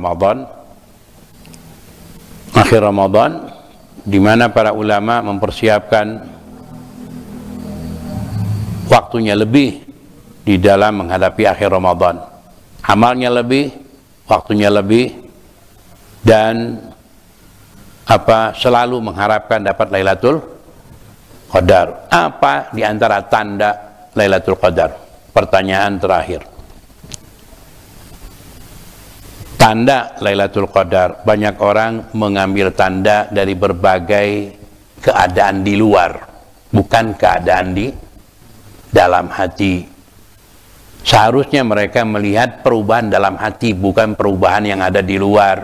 Ramadan. Akhir Ramadan di mana para ulama mempersiapkan waktunya lebih di dalam menghadapi akhir Ramadan. Amalnya lebih, waktunya lebih, dan selalu mengharapkan dapat Lailatul Qadar. Apa di antara tanda Lailatul Qadar? Pertanyaan terakhir. Tanda Lailatul Qadar, banyak orang mengambil tanda dari berbagai keadaan di luar, bukan keadaan di dalam hati. Seharusnya mereka melihat perubahan dalam hati, bukan perubahan yang ada di luar.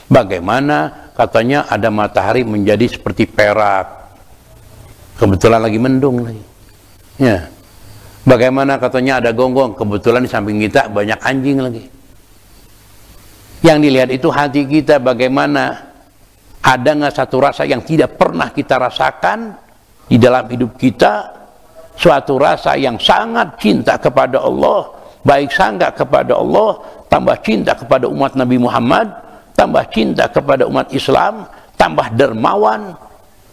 Bagaimana katanya ada matahari menjadi seperti perak, kebetulan lagi mendung lagi. Ya. Bagaimana katanya ada gonggong, kebetulan di samping kita banyak anjing lagi. Yang dilihat itu hati kita, bagaimana ada nggak satu rasa yang tidak pernah kita rasakan di dalam hidup kita, suatu rasa yang sangat cinta kepada Allah, baik sangka kepada Allah, tambah cinta kepada umat Nabi Muhammad, tambah cinta kepada umat Islam, tambah dermawan.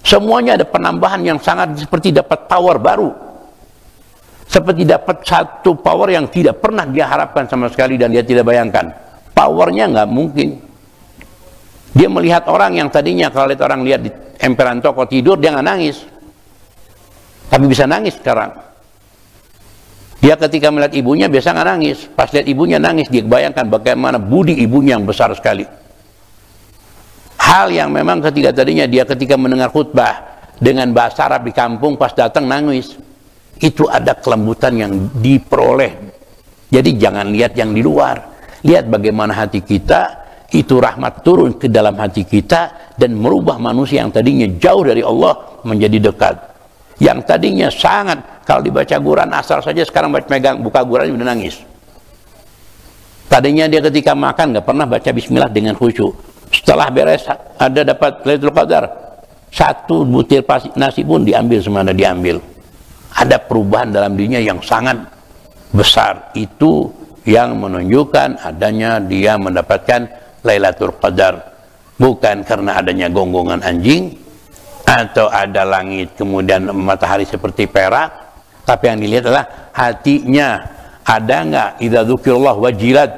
Semuanya ada penambahan yang sangat seperti dapat power baru, seperti dapat satu power yang tidak pernah dia harapkan sama sekali dan dia tidak bayangkan. Powernya nggak mungkin. Dia melihat orang yang tadinya kalau lihat orang lihat di emperan toko tidur dia nggak nangis, tapi bisa nangis sekarang. Dia ketika melihat ibunya biasa nggak nangis, pas lihat ibunya nangis, dia bayangkan bagaimana budi ibunya yang besar sekali. Hal yang memang ketika tadinya dia ketika mendengar khutbah dengan bahasa Arab di kampung, pas datang nangis, itu ada kelembutan yang diperoleh. Jadi jangan lihat yang di luar, lihat bagaimana hati kita, itu rahmat turun ke dalam hati kita dan merubah manusia yang tadinya jauh dari Allah menjadi dekat. Yang tadinya sangat, kalau dibaca Quran asal saja, sekarang buka Quran udah nangis. Tadinya dia ketika makan nggak pernah baca bismillah dengan khusyuk. Setelah beres ada dapat Lailatul Qadar, satu butir nasi pun diambil semana diambil. Ada perubahan dalam dirinya yang sangat besar. Itu yang menunjukkan adanya dia mendapatkan Lailatul Qadar, bukan karena adanya gonggongan anjing atau ada langit kemudian matahari seperti perak, tapi yang dilihat adalah hatinya. Ada nggak idza dzukirallah wajilat,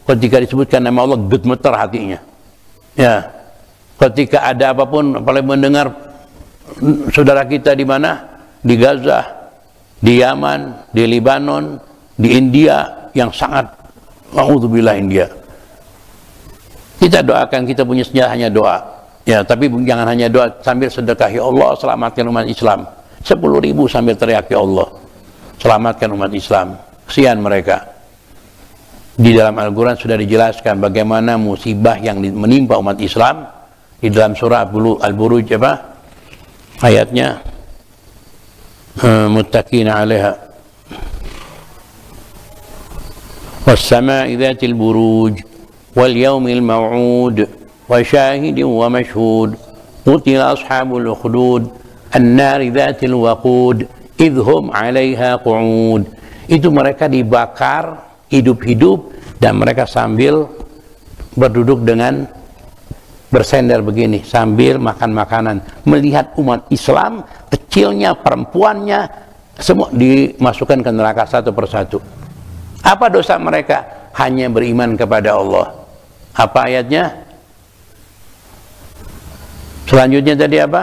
ketika disebutkan nama Allah gemetar hatinya. Ya, ketika ada apapun, apalagi mendengar saudara kita di mana, di Gaza, di Yaman, di Lebanon, di India yang sangat, a'udzubillah India. Kita doakan, kita punya senjata hanya doa. Ya, tapi jangan hanya doa sambil sedekah, ya Allah selamatkan umat Islam. 10.000 sambil teriak, ya Allah selamatkan umat Islam. Kesian mereka. Di dalam Al-Quran sudah dijelaskan bagaimana musibah yang menimpa umat Islam. Di dalam surah Al-Buruj ayatnya muttaqina 'alaiha was-sama'i dzatil buruj wal yawmil maw'ud wa syahidin wa mashhud qutila ashabul ukhdud an-nari dzatil waqud idhum 'alaiha qu'ud. Itu mereka dibakar hidup-hidup dan mereka sambil berduduk dengan bersender begini sambil makan makanan, melihat umat Islam kecilnya, perempuannya semua dimasukkan ke neraka satu persatu. Apa dosa mereka? Hanya beriman kepada Allah. Apa ayatnya? Selanjutnya tadi apa?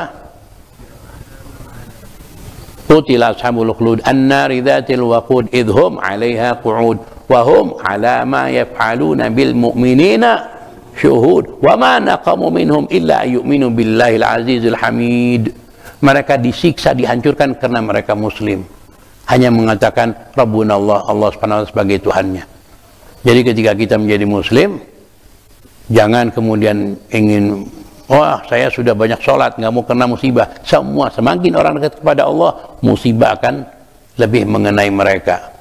Qutila ashabul ukhdud an-nari dzatil waqud idhum 'alaiha qu'ud wa hum 'ala ma yaf'aluna bil mu'minina syuhud wa ma naqamu minhum illa yu'minu billahil azizil hamid. Mereka disiksa, dihancurkan karena mereka muslim, hanya mengatakan Rabbuna Allah, Allah SWT sebagai Tuhannya. Jadi ketika kita menjadi muslim, jangan kemudian ingin, wah saya sudah banyak sholat, nggak mau kena musibah. Semua, semakin orang dekat kepada Allah, musibah akan lebih mengenai mereka.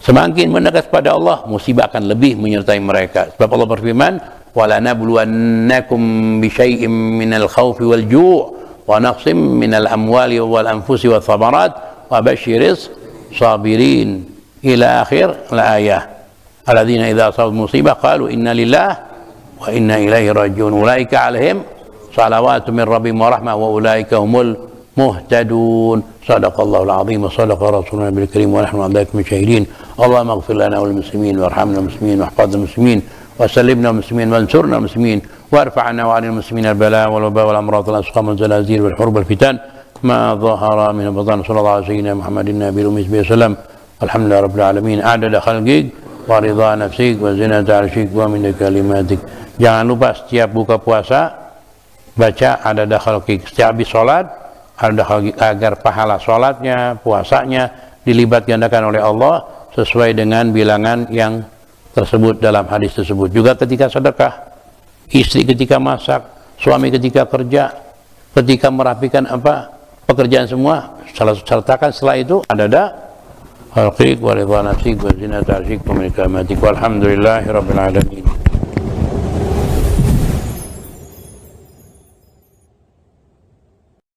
Semakin mendekat kepada Allah, musibah akan lebih menyertai mereka. Sebab Allah berfirman, وَلَنَبْلُوَنَّكُمْ بِشَيْءٍ مِنَ الْخَوْفِ وَالْجُوعِ وَنَقْصٍ مِنَ الْأَمْوَالِ وَالْأَنْفُسِ وَالثَّمَرَاتِ وَبَشِّرِ الصَّابِرِينَ إلى آخر الآية. alladzina idza asabat musibah qalu inna lillahi wa inna ilaihi raji'un ulaika alaihim salawatu min rabbihim wa rahmah wa ulaika humul muhtadun. Sadaqallahul azim wa sadaqa rasuluna bil karim wa nahnu 'ala dzalika syahidin. Allahumma ighfir lana wal muslimin warhamna muslimin wahfadhna muslimin wa sallimna muslimin wansurna muslimin warfa'na wa 'alal muslimin al bala wal waba wal amrad wal asqam wal zalazil wal hurub wal fitan ma dhahara min al-batan. Sallallahu alaihi wasallam Muhammadin nabiyil ummi sallam. Alhamdulillah rabbil alamin. Adada khalqik wa ridha nafsik wa zinata 'arsyik wa min kalimatik. Jangan lupa setiap buka puasa baca adada khalqik. Setiap habis salat ada agar pahala sholatnya, puasanya dilipat gandakan oleh Allah sesuai dengan bilangan yang tersebut dalam hadis tersebut. Juga ketika sedekah, istri ketika masak, suami ketika kerja, ketika merapikan pekerjaan semua, sertakan setelah itu ada khalqik wa ridha nafsik wa zinata arsyik wa min kalimatik walhamdulillahi rabbil alamin.